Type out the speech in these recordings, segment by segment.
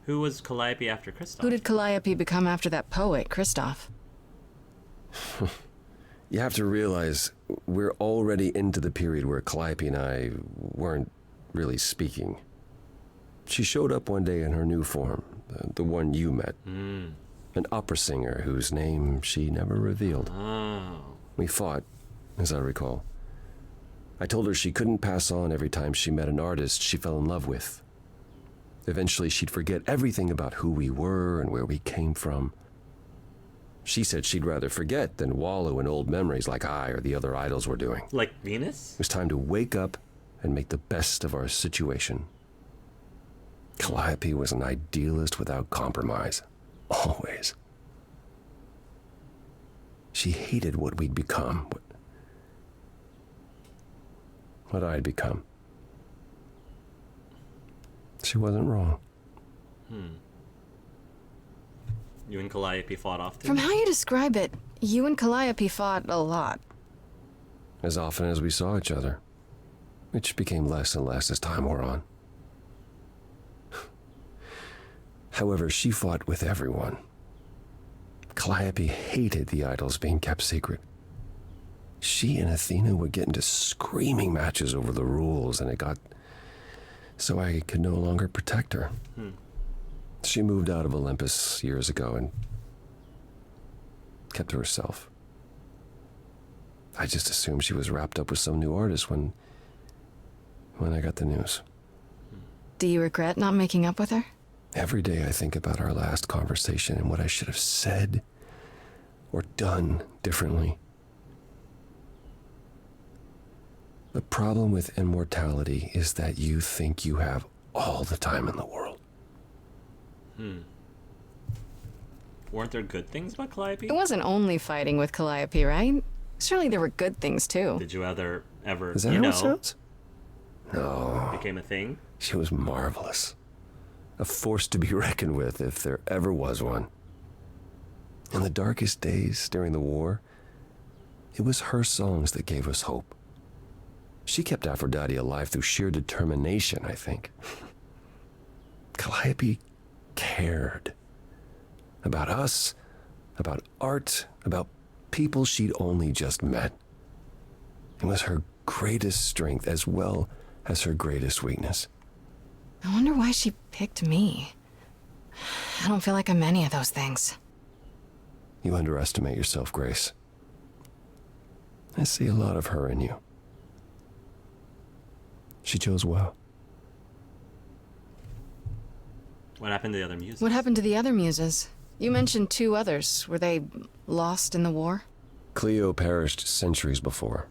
Who was Calliope after Kristoff? Who did Calliope become after that poet, Kristoff? You have to realize we're already into the period where Calliope and I weren't really speaking. She showed up one day in her new form, the one you met. An opera singer whose name she never revealed. Oh. We fought, as I recall. I told her she couldn't pass on every time she met an artist she fell in love with. Eventually she'd forget everything about who we were and where we came from. She said she'd rather forget than wallow in old memories like I or the other idols were doing. Like Venus? It was time to wake up and make the best of our situation. Calliope was an idealist without compromise. Always. She hated what we'd become. What I'd become. She wasn't wrong. You and Calliope fought often? From how you describe it, you and Calliope fought a lot. As often as we saw each other, which became less and less as time wore on. However, she fought with everyone. Calliope hated the idols being kept secret. She and Athena would get into screaming matches over the rules, and it got so I could no longer protect her. She moved out of Olympus years ago and kept to herself. I just assumed she was wrapped up with some new artist when I got the news. Do you regret not making up with her? Every day I think about our last conversation and what I should have said or done differently. The problem with immortality is that you think you have all the time in the world. Weren't there good things about Calliope? It wasn't only fighting with Calliope, right? Surely there were good things too. Did you ever, Is that how it sounds? No. became a thing? She was marvelous. A force to be reckoned with if there ever was one. In the darkest days during the war, it was her songs that gave us hope. She kept Aphrodite alive through sheer determination, I think. Calliope cared. About us, about art, about people she'd only just met. It was her greatest strength as well as her greatest weakness. I wonder why she picked me. I don't feel like I'm any of those things. You underestimate yourself, Grace. I see a lot of her in you. She chose well. What happened to the other muses? What happened to the other muses? You mentioned 2 others. Were they lost in the war? Cleo perished centuries before.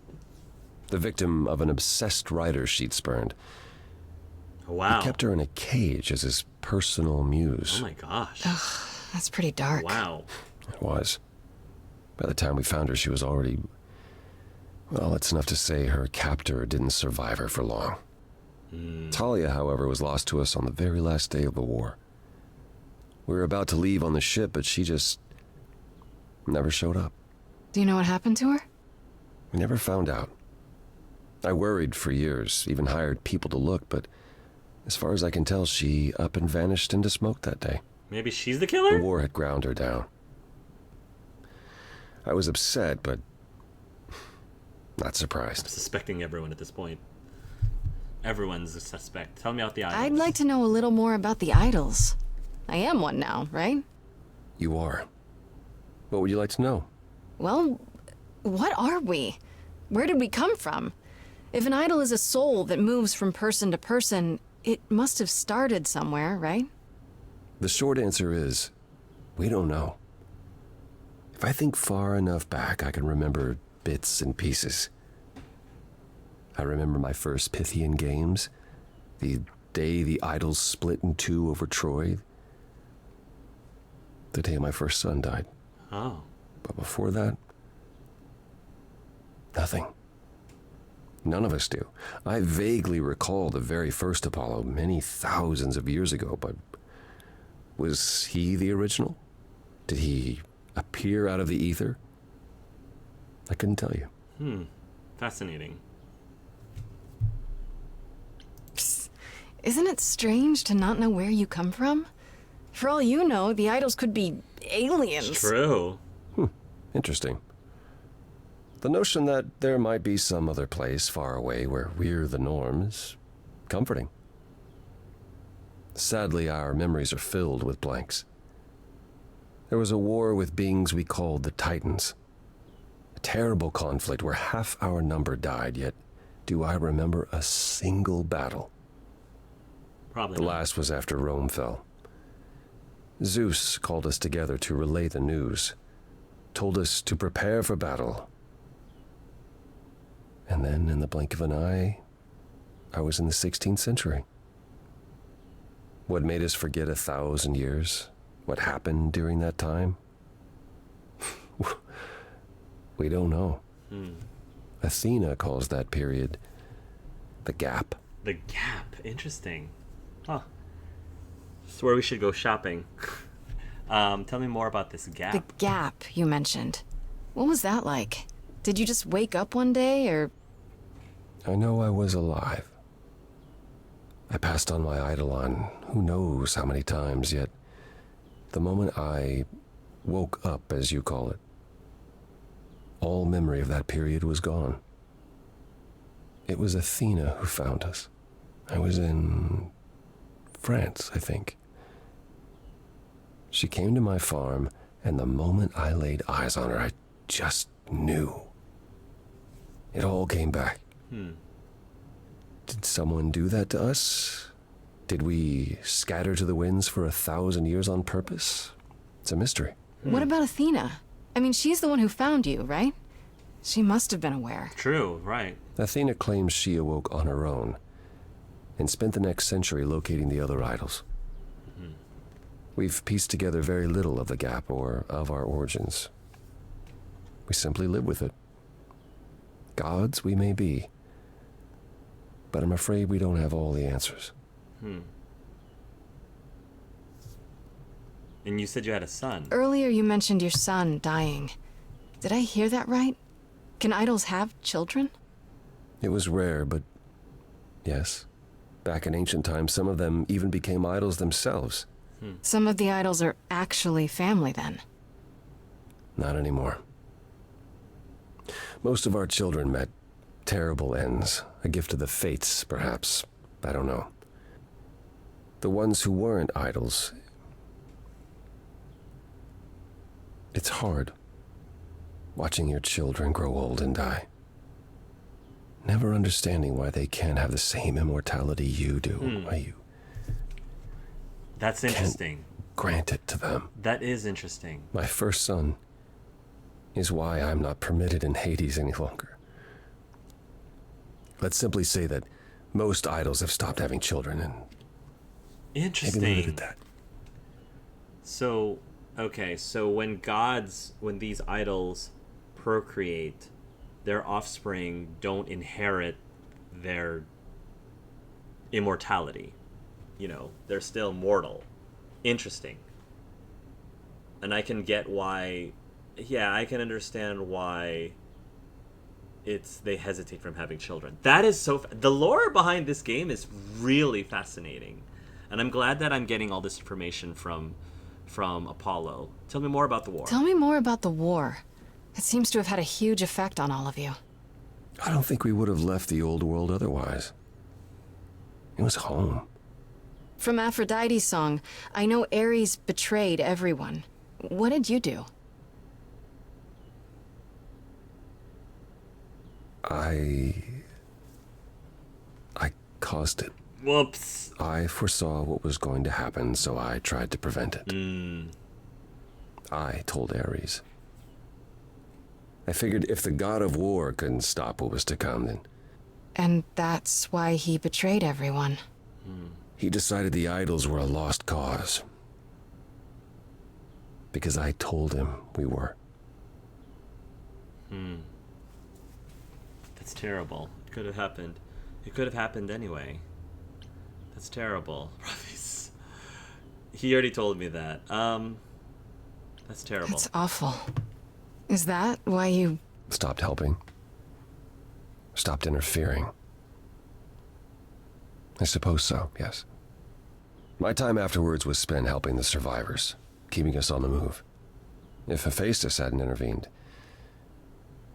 The victim of an obsessed writer she'd spurned. Oh, wow. He kept her in a cage as his personal muse. Oh my gosh. That's pretty dark. Wow. It was. By the time we found her, she was already... Well, it's enough to say her captor didn't survive her for long. Talia, however, was lost to us on the very last day of the war. We were about to leave on the ship, but she just never showed up. Do you know what happened to her? We never found out. I worried for years, even hired people to look, but as far as I can tell, she up and vanished into smoke that day. Maybe she's the killer? The war had ground her down. I was upset, but not surprised. I'm suspecting everyone at this point. Everyone's a suspect. Tell me about the idols. I'd like to know a little more about the idols. I am one now, right? You are. What would you like to know? Well, what are we? Where did we come from? If an idol is a soul that moves from person to person, it must have started somewhere, right? The short answer is, we don't know. If I think far enough back, I can remember bits and pieces. I remember my first Pythian games, the day the idols split in 2 over Troy, the day my first son died. Oh. But before that, nothing. None of us do. I vaguely recall the very first Apollo many thousands of years ago, but was he the original? Did he appear out of the ether? I couldn't tell you. Fascinating. Isn't it strange to not know where you come from? For all you know, the idols could be aliens. It's true. Interesting. The notion that there might be some other place far away where we're the norm is comforting. Sadly, our memories are filled with blanks. There was a war with beings we called the Titans. A terrible conflict where half our number died, yet do I remember a single battle. Probably The not. last was after Rome fell. Zeus called us together to relay the news, told us to prepare for battle. And then, in the blink of an eye, I was in the 16th century. What made us forget 1,000 years? What happened during that time? We don't know. Athena calls that period the gap. The Gap. Interesting. Huh. It's where we should go shopping. Tell me more about this Gap. The gap you mentioned. What was that like? Did you just wake up one day, or... I know I was alive. I passed on my eidolon who knows how many times, yet the moment I woke up, as you call it, all memory of that period was gone. It was Athena who found us. I was in France, I think. She came to my farm, and the moment I laid eyes on her, I just knew. It all came back. Did someone do that to us? Did we scatter to the winds for 1,000 years on purpose? It's a mystery. What about Athena? I mean, she's the one who found you, right? She must have been aware. True, right. Athena claims she awoke on her own and spent the next century locating the other idols. We've pieced together very little of the gap or of our origins. We simply live with it. Gods we may be, but I'm afraid we don't have all the answers. And you said you had a son. Earlier you mentioned your son dying. Did I hear that right? Can idols have children? It was rare, but yes. Back in ancient times, some of them even became idols themselves. Some of the idols are actually family then. Not anymore. Most of our children met terrible ends. A gift of the fates, perhaps. I don't know. The ones who weren't idols. It's hard. Watching your children grow old and die. Never understanding why they can't have the same immortality you do. Why you That's interesting. grant it to them. That is interesting. My first son is why I'm not permitted in Hades any longer. Let's simply say that most idols have stopped having children, and maybe Interesting. leave it at that. So, okay, so when these idols procreate, their offspring don't inherit their immortality. You know, they're still mortal. Interesting. And I can get why, I can understand why they hesitate from having children. That is the lore behind this game is really fascinating. And I'm glad that I'm getting all this information from Apollo. Tell me more about the war. Tell me more about the war. It seems to have had a huge effect on all of you. I don't think we would have left the old world otherwise. It was home. From Aphrodite's song, I know Ares betrayed everyone. What did you do? I caused it. Whoops. I foresaw what was going to happen, so I tried to prevent it. I told Ares. I figured if the god of war couldn't stop what was to come, then And that's why he betrayed everyone. he decided the idols were a lost cause. Because I told him we were. That's terrible. It could have happened. It could have happened anyway. That's terrible. He already told me that. That's terrible. That's awful. Is that why you... Stopped helping. Stopped interfering. I suppose so, yes. My time afterwards was spent helping the survivors, keeping us on the move. If Hephaestus hadn't intervened,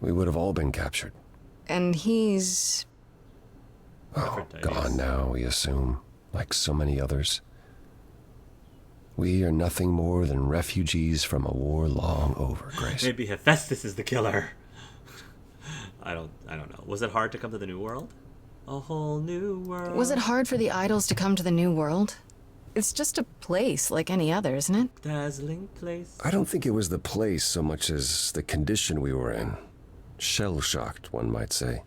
we would have all been captured. And he's... Oh, gone now, we assume, like so many others. We are nothing more than refugees from a war long over, Grace. Maybe Hephaestus is the killer. I don't know. Was it hard to come to the New World? A whole new world. Was it hard for the idols to come to the New World? It's just a place like any other, isn't it? Dazzling place. I don't think it was the place so much as the condition we were in. Shell-shocked, one might say.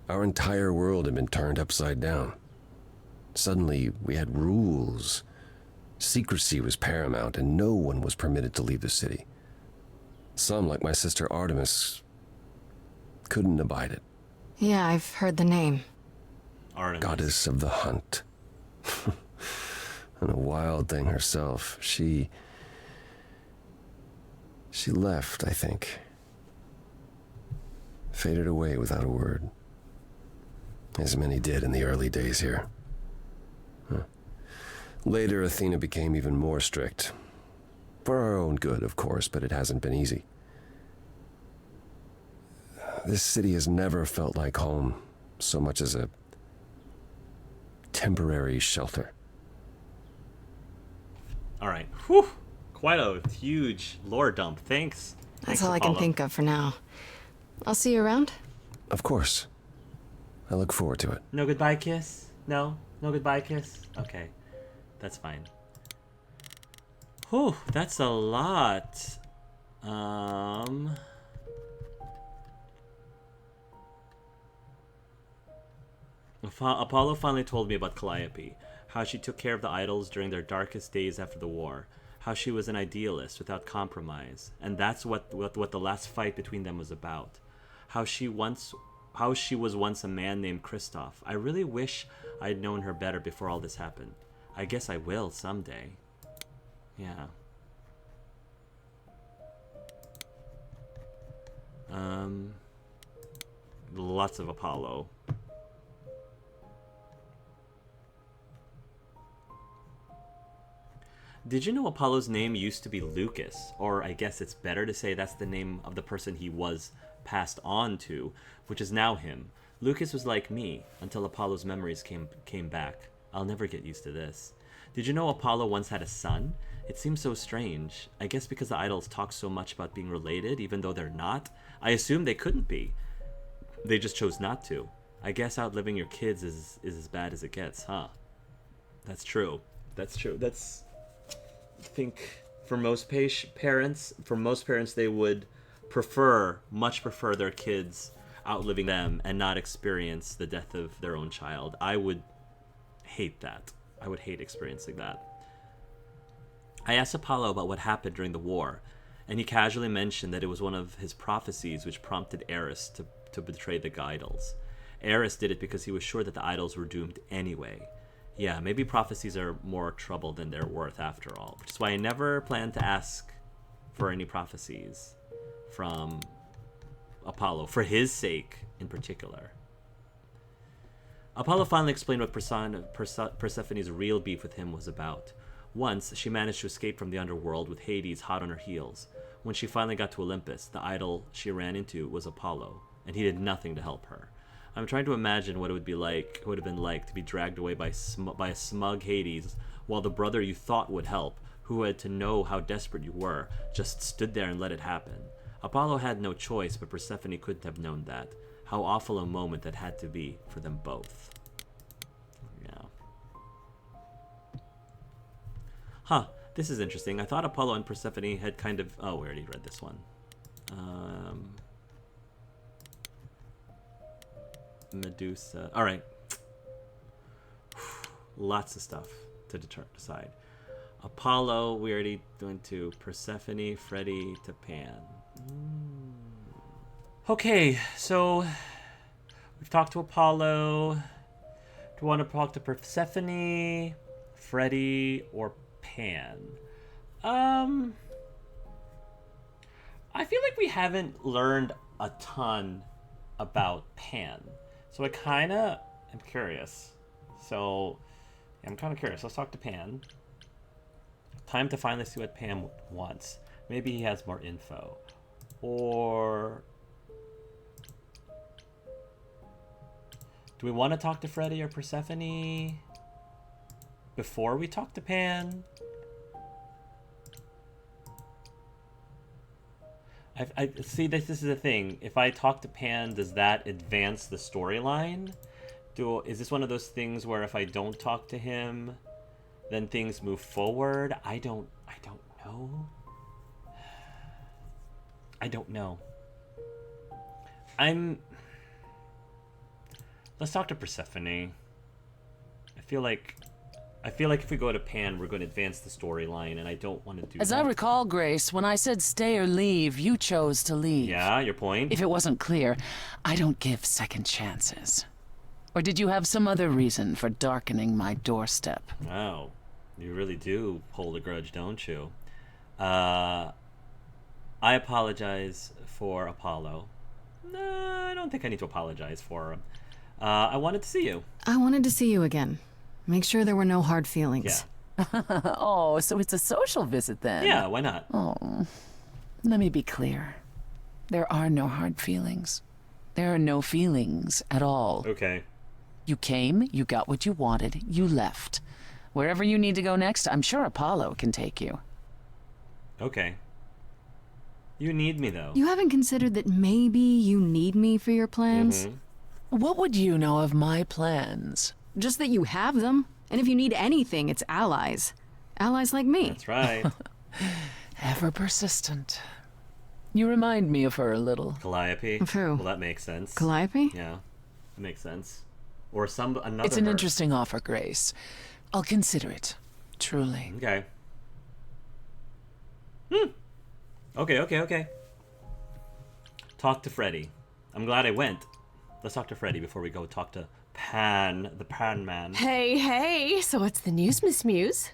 Our entire world had been turned upside down. Suddenly, we had rules. Secrecy was paramount, and no one was permitted to leave the city. Some, like my sister Artemis, couldn't abide it. Yeah, I've heard the name. Artemis. Goddess of the hunt. And a wild thing herself. She left, I think. Faded away without a word. As many did in the early days here. Later, Athena became even more strict. For our own good, of course, but it hasn't been easy. This city has never felt like home, so much as a temporary shelter. All right. Whew. Quite a huge lore dump. Thanks. That's all I can think of for now. I'll see you around. Of course. I look forward to it. No goodbye kiss? No? No goodbye kiss? Okay. That's fine. Whew, that's a lot. Apollo finally told me about Caliope, how she took care of the idols during their darkest days after the war, how she was an idealist without compromise, and that's what the last fight between them was about. How she was once a man named Kristoff. I really wish I'd known her better before all this happened. I guess I will someday. Yeah. Lots of Apollo. Did you know Apollo's name used to be Lucas? Or I guess it's better to say that's the name of the person he was passed on to, which is now him. Lucas was like me until Apollo's memories came back. I'll never get used to this. Did you know Apollo once had a son? It seems so strange. I guess because the idols talk so much about being related, even though they're not. I assume they couldn't be. They just chose not to. I guess outliving your kids is as bad as it gets, huh? That's true. That's true. That's... I think for most parents, they would much prefer their kids outliving them and not experience the death of their own child. I would hate that. I would hate experiencing that. I asked Apollo about what happened during the war, and he casually mentioned that it was one of his prophecies which prompted Eris to betray the idols. Eris did it because he was sure that the idols were doomed anyway. Yeah, maybe prophecies are more trouble than they're worth after all, which is why I never plan to ask for any prophecies from Apollo, for his sake in particular. Apollo finally explained what Persephone's real beef with him was about. Once, she managed to escape from the underworld with Hades hot on her heels. When she finally got to Olympus, the idol she ran into was Apollo, and he did nothing to help her. I'm trying to imagine what it would have been like to be dragged away by a smug Hades, while the brother you thought would help, who had to know how desperate you were, just stood there and let it happen. Apollo had no choice, but Persephone couldn't have known that. How awful a moment that had to be for them both. Yeah. Huh, this is interesting. I thought Apollo and Persephone had kind of... Oh, we already read this one. Medusa. All right. Lots of stuff to decide. Apollo, we already went to. Persephone, Freddie, to Pan. Okay, so we've talked to Apollo. Do we want to talk to Persephone, Freddie, or Pan? I feel like we haven't learned a ton about Pan. So I kind of am curious. So I'm kind of curious. Let's talk to Pan. Time to finally see what Pan wants. Maybe he has more info. Or... do we want to talk to Freddie or Persephone before we talk to Pan? I see, this is the thing. If I talk to Pan, does that advance the storyline? Is this one of those things where if I don't talk to him, then things move forward? I don't know. I don't know. Let's talk to Persephone. I feel like if we go to Pan, we're going to advance the storyline, and I don't want to do that. As I recall, Grace, when I said stay or leave, you chose to leave. Yeah, your point? If it wasn't clear, I don't give second chances. Or did you have some other reason for darkening my doorstep? Oh, you really do hold a grudge, don't you? I apologize for Apollo. No, I don't think I need to apologize for him. I wanted to see you. I wanted to see you again. Make sure there were no hard feelings. Yeah. Oh, so it's a social visit then? Yeah, why not? Oh, let me be clear. There are no hard feelings. There are no feelings at all. Okay. You came, you got what you wanted, you left. Wherever you need to go next, I'm sure Apollo can take you. Okay. You need me, though. You haven't considered that maybe you need me for your plans? Mm-hmm. What would you know of my plans? Just that you have them. And if you need anything, it's allies. Allies like me. That's right. Ever persistent. You remind me of her a little. Calliope. Of who? Well, that makes sense. Calliope? Yeah, that makes sense. Or another. It's an her. interesting offer, Grace. I'll consider it. Truly. Okay. Okay. Talk to Freddie. I'm glad I went. Let's talk to Freddie before we go talk to Pan, the Pan Man. Hey, so what's the news, Miss Muse?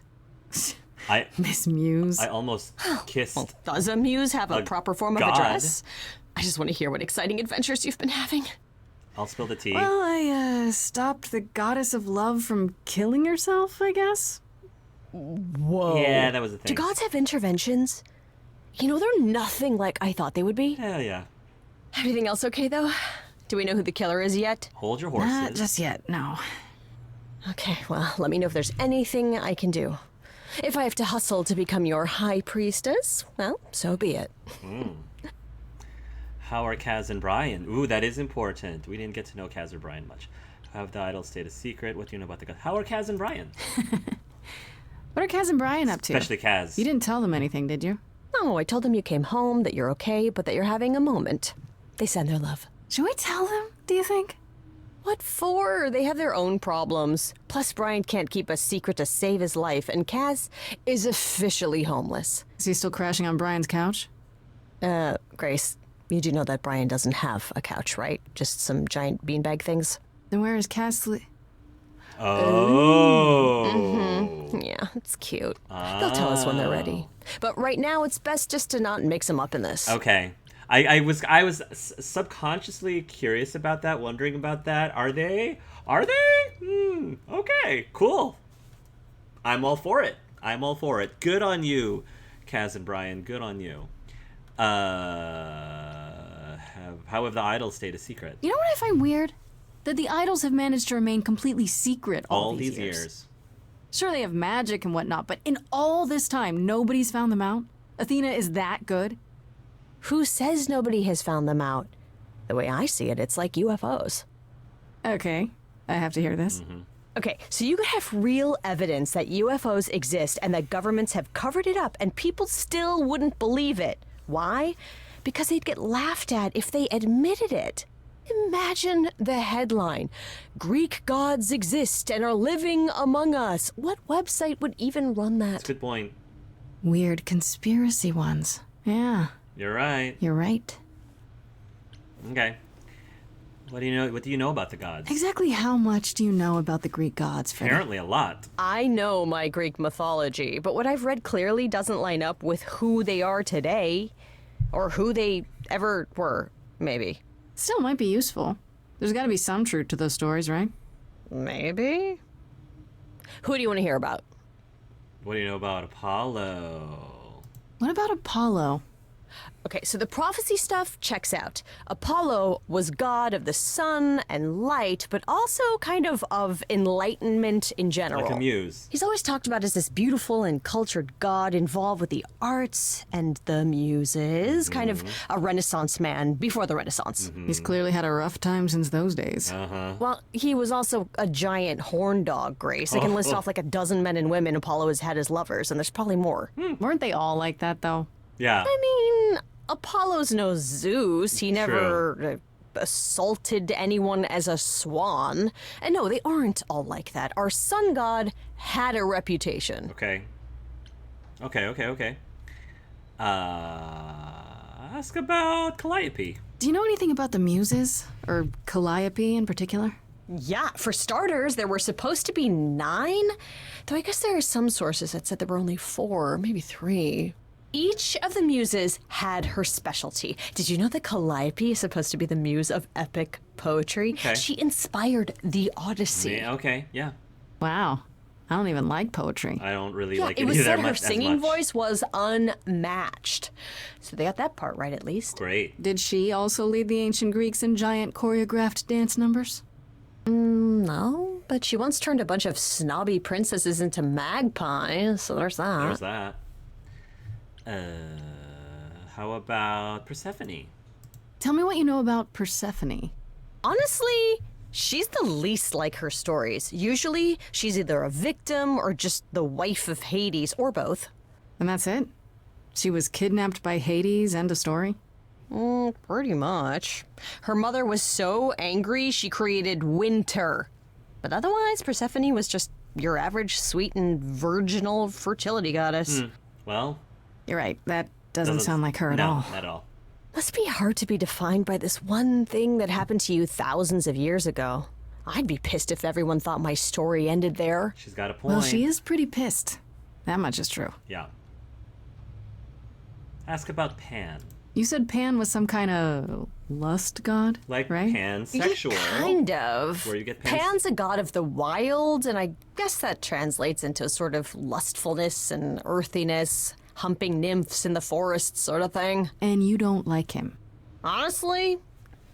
Miss Muse. I almost kissed. Well, does a muse have a proper form of god. address? I just want to hear what exciting adventures you've been having. I'll spill the tea. Well, I stopped the goddess of love from killing herself, I guess. Whoa. Yeah, that was the thing. Do gods have interventions? You know, they're nothing like I thought they would be. Hell yeah. Everything else okay, though? Do we know who the killer is yet? Hold your horses. Not just yet, no. Okay, well, let me know if there's anything I can do. If I have to hustle to become your high priestess, well, so be it. How are Kaz and Brian? Ooh, that is important. We didn't get to know Kaz or Brian much. How have the idols stayed a secret? What do you know about the gods? How are Kaz and Brian? What are Kaz and Brian up to? Especially Kaz. You didn't tell them anything, did you? Oh, I told them you came home, that you're okay, but that you're having a moment. They send their love. Should we tell them, do you think? What for? They have their own problems. Plus, Brian can't keep a secret to save his life, and Kaz is officially homeless. Is he still crashing on Brian's couch? Grace, you do know that Brian doesn't have a couch, right? Just some giant beanbag things? Then where is Kaz Oh. Yeah, it's cute. They'll tell us when they're ready. But right now, it's best just to not mix them up in this. Okay. I was subconsciously curious about that, wondering about that. Are they? Okay, cool. I'm all for it. Good on you, Kaz and Brian. Good on you. How have the idols stayed a secret? You know what I find weird? That the idols have managed to remain completely secret all these years. Sure, they have magic and whatnot, but in all this time, nobody's found them out? Athena is that good? Who says nobody has found them out? The way I see it, it's like UFOs. Okay, I have to hear this. Okay, so you could have real evidence that UFOs exist and that governments have covered it up and people still wouldn't believe it. Why? Because they'd get laughed at if they admitted it. Imagine the headline, Greek gods exist and are living among us. What website would even run that? That's a good point. Weird conspiracy ones. Yeah, You're right. you're right. Okay. What do you know about the gods? Exactly how much do you know about the Greek gods, Freddie? Apparently a lot. I know my Greek mythology, but what I've read clearly doesn't line up with who they are today. Or who they ever were, maybe. Still might be useful. There's gotta be some truth to those stories, right? Maybe. Who do you want to hear about? What do you know about Apollo? What about Apollo? Okay, so the prophecy stuff checks out. Apollo was god of the sun and light, but also kind of enlightenment in general. Like a muse. He's always talked about as this beautiful and cultured god involved with the arts and the muses, kind of a Renaissance man before the Renaissance. He's clearly had a rough time since those days. Well, he was also a giant horn dog, Grace. I can list off like a dozen men and women Apollo has had as lovers, and there's probably more. Weren't they all like that, though? Yeah. I mean, Apollo's no Zeus. He never assaulted anyone as a swan. And no, they aren't all like that. Our sun god had a reputation. Okay. Ask about Caliope. Do you know anything about the Muses? Or Caliope in particular? Yeah, for starters, there were supposed to be 9. Though I guess there are some sources that said there were only 4, maybe 3. Each of the muses had her specialty. Did you know that Caliope is supposed to be the muse of epic poetry? Okay. She inspired the Odyssey. Yeah, okay, yeah. Wow. I don't even like poetry. I don't really Yeah, like it it was either said her much, as singing much. voice was unmatched. So they got that part right at least. Great. Did she also lead the ancient Greeks in giant choreographed dance numbers? No, but she once turned a bunch of snobby princesses into magpies, so there's that. There's that. How about Persephone? Tell me what you know about Persephone. Honestly, she's the least like her stories. Usually, she's either a victim or just the wife of Hades, or both. And that's it? She was kidnapped by Hades, end of story? Pretty much. Her mother was so angry, she created winter. But otherwise, Persephone was just your average sweet and virginal fertility goddess. Well, You're right, that doesn't sound like her at no, all. not at all. Must be hard to be defined by this one thing that happened to you thousands of years ago. I'd be pissed if everyone thought my story ended there. She's got a point. Well, she is pretty pissed. That much is true. Yeah. Ask about Pan. You said Pan was some kind of lust god, Like right? pansexual. Kind of. Where you get Pan's a god of the wild, and I guess that translates into a sort of lustfulness and earthiness, humping nymphs in the forest sort of thing. And you don't like him. Honestly,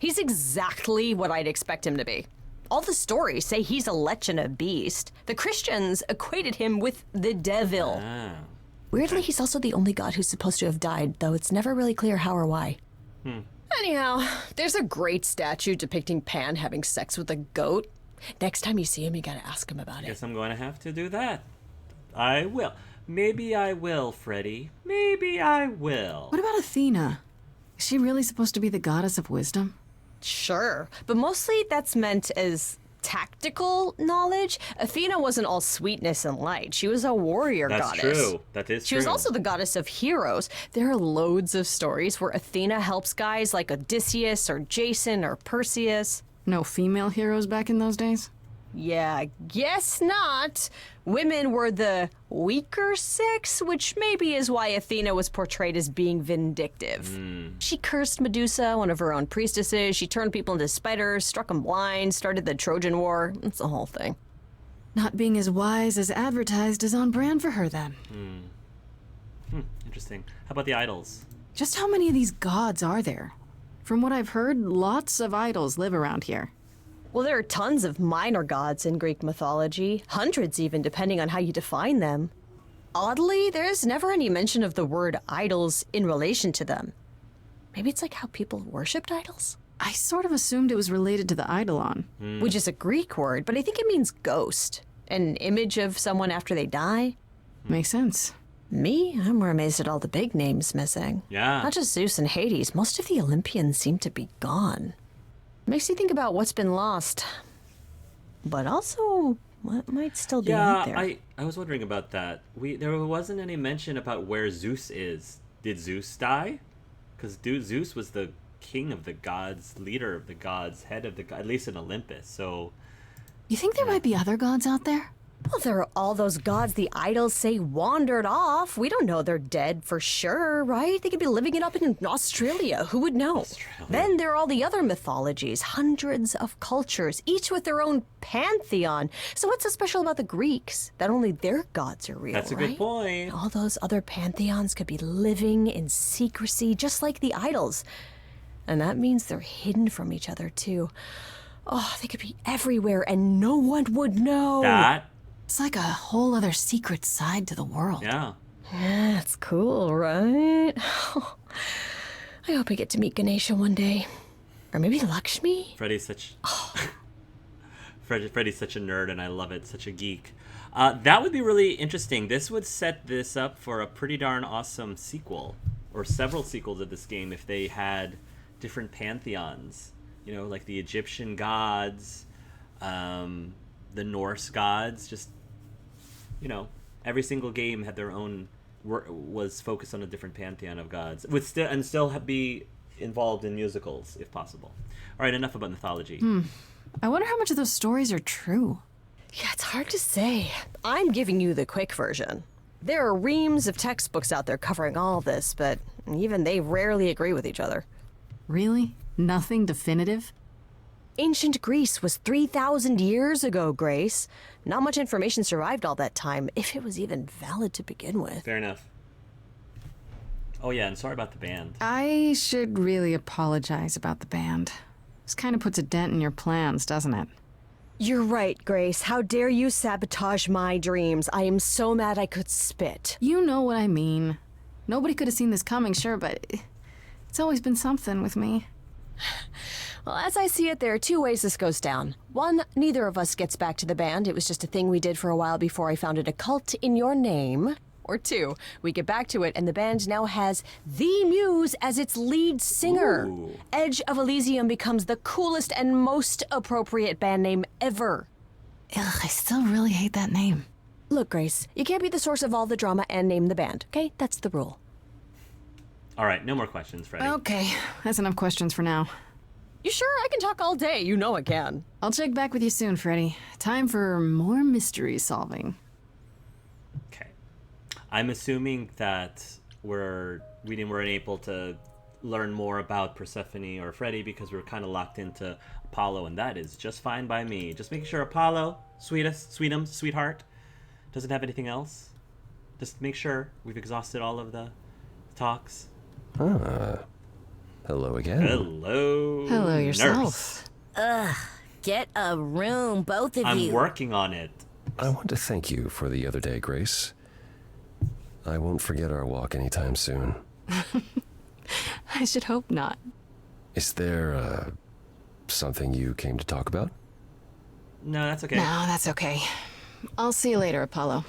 he's exactly what I'd expect him to be. All the stories say he's a lech and a beast. The Christians equated him with the devil. Ah. Weirdly, he's also the only god who's supposed to have died, though it's never really clear how or why. Anyhow, there's a great statue depicting Pan having sex with a goat. Next time you see him, you gotta ask him about it. Guess I'm going to have to do that. I will. Maybe I will, Freddie. Maybe I will. What about Athena? Is she really supposed to be the goddess of wisdom? Sure, but mostly that's meant as tactical knowledge. Athena wasn't all sweetness and light. She was a warrior That's goddess. true. That is She true. was also the goddess of heroes. There are loads of stories where Athena helps guys like Odysseus or Jason or Perseus. No female heroes back in those days? Yeah, guess not. Women were the weaker sex, which maybe is why Athena was portrayed as being vindictive. She cursed Medusa, one of her own priestesses. She turned people into spiders, struck them blind, started the Trojan War. It's the whole thing. Not being as wise as advertised is on brand for her then. Interesting. How about the idols? Just how many of these gods are there? From what I've heard, lots of idols live around here. Well, there are tons of minor gods in Greek mythology, hundreds even, depending on how you define them. Oddly, there's never any mention of the word idols in relation to them. Maybe it's like how people worshipped idols? I sort of assumed it was related to the eidolon. Which is a Greek word, but I think it means ghost. An image of someone after they die. Makes sense. Me, I'm more amazed at all the big names missing. Yeah. Not just Zeus and Hades, most of the Olympians seem to be gone. Makes you think about what's been lost. But also, what might still be out there. I was wondering about that. There wasn't any mention about where Zeus is. Did Zeus die? Because Zeus was the king of the gods, leader of the gods, head of the gods, at least in Olympus. So You think there might be other gods out there? Well, there are all those gods the idols say wandered off. We don't know they're dead for sure, right? They could be living it up in Australia. Who would know? Then there are all the other mythologies, hundreds of cultures, each with their own pantheon. So what's so special about the Greeks? That only their gods are real, That's a right? good point. All those other pantheons could be living in secrecy, just like the idols. And that means they're hidden from each other, too. Oh, they could be everywhere and no one would know. It's like a whole other secret side to the world. Yeah. Yeah, that's cool, right? I hope I get to meet Ganesha one day. Or maybe Lakshmi? Freddie's such... Freddie's such a nerd, and I love it. Such a geek. That would be really interesting. This would set this up for a pretty darn awesome sequel. Or several sequels of this game if they had different pantheons. You know, like the Egyptian gods, the Norse gods, just... You know, every single game had their own, was focused on a different pantheon of gods, would still be involved in musicals if possible. All right, enough about mythology. I wonder how much of those stories are true. Yeah, it's hard to say. I'm giving you the quick version. There are reams of textbooks out there covering all this, but even they rarely agree with each other. Really? Nothing definitive? Ancient Greece was 3,000 years ago, Grace. Not much information survived all that time, if it was even valid to begin with. Fair enough. Oh yeah, and sorry about the band. I should really apologize about the band. This kind of puts a dent in your plans, doesn't it? You're right, Grace. How dare you sabotage my dreams? I am so mad I could spit. You know what I mean. Nobody could have seen this coming, sure, but it's always been something with me. Well, as I see it, there are two ways this goes down. One, neither of us gets back to the band. It was just a thing we did for a while before I founded a cult in your name. Or two, we get back to it and the band now has the Muse as its lead singer. Ooh. Edge of Elysium becomes the coolest and most appropriate band name ever. Ugh, I still really hate that name. Look, Grace, you can't be the source of all the drama and name the band, okay? That's the rule. All right, no more questions, Freddie. Okay, that's enough questions for now. You sure? I can talk all day. You know I can. I'll check back with you soon, Freddie. Time for more mystery solving. Okay. I'm assuming that weren't able to learn more about Persephone or Freddie because we're kind of locked into Apollo, and that is just fine by me. Just making sure Apollo, sweetheart, doesn't have anything else. Just make sure we've exhausted all of the talks. Hello again. Hello. Hello yourself. Nurse. Get a room, both of you. I'm working on it. I want to thank you for the other day, Grace. I won't forget our walk anytime soon. I should hope not. Is there, something you came to talk about? No, that's okay. No, that's okay. I'll see you later, Apollo.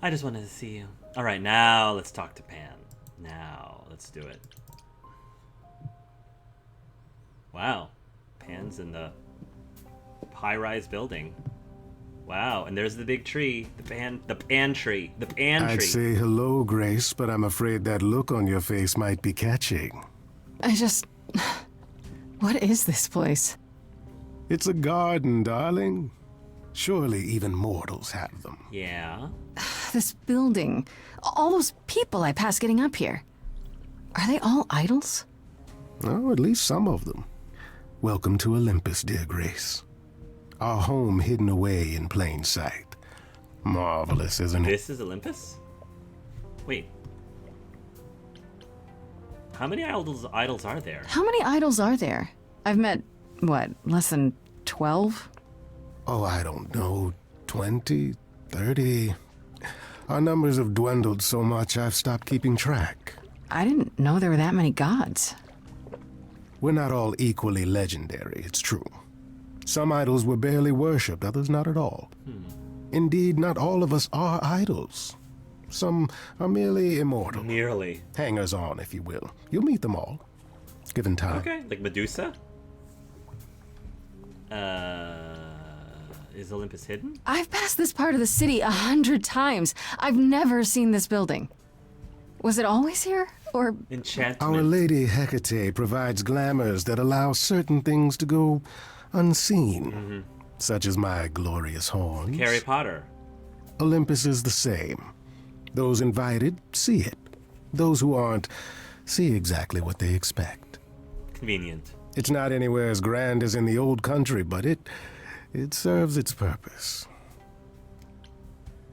I just wanted to see you. All right, now let's talk to Pan. Now, let's do it. Wow. Pan's in the high-rise building. Wow, and there's the big tree. The pan tree. I'd say hello, Grace, but I'm afraid that look on your face might be catching. What is this place? It's a garden, darling. Surely even mortals have them. Yeah. This building. All those people I passed getting up here. Are they all idols? Oh, at least some of them. Welcome to Olympus, dear Grace. Our home hidden away in plain sight. Marvelous, isn't it? This is Olympus? Wait. How many idols are there? How many idols are there? I've met, less than 12? Oh, I don't know. 20, 30. Our numbers have dwindled so much I've stopped keeping track. I didn't know there were that many gods. We're not all equally legendary, it's true. Some idols were barely worshipped, others not at all. Indeed, not all of us are idols. Some are merely immortal. Merely. Hangers-on, if you will. You'll meet them all, given time. Okay, like Medusa? Is Olympus hidden? I've passed this part of the city 100 times. I've never seen this building. Was it always here, or...? Enchantment. Our Lady Hecate provides glamours that allow certain things to go unseen. such as my glorious horns. Harry Potter. Olympus is the same. Those invited see it. Those who aren't see exactly what they expect. Convenient. It's not anywhere as grand as in the old country, but it serves its purpose.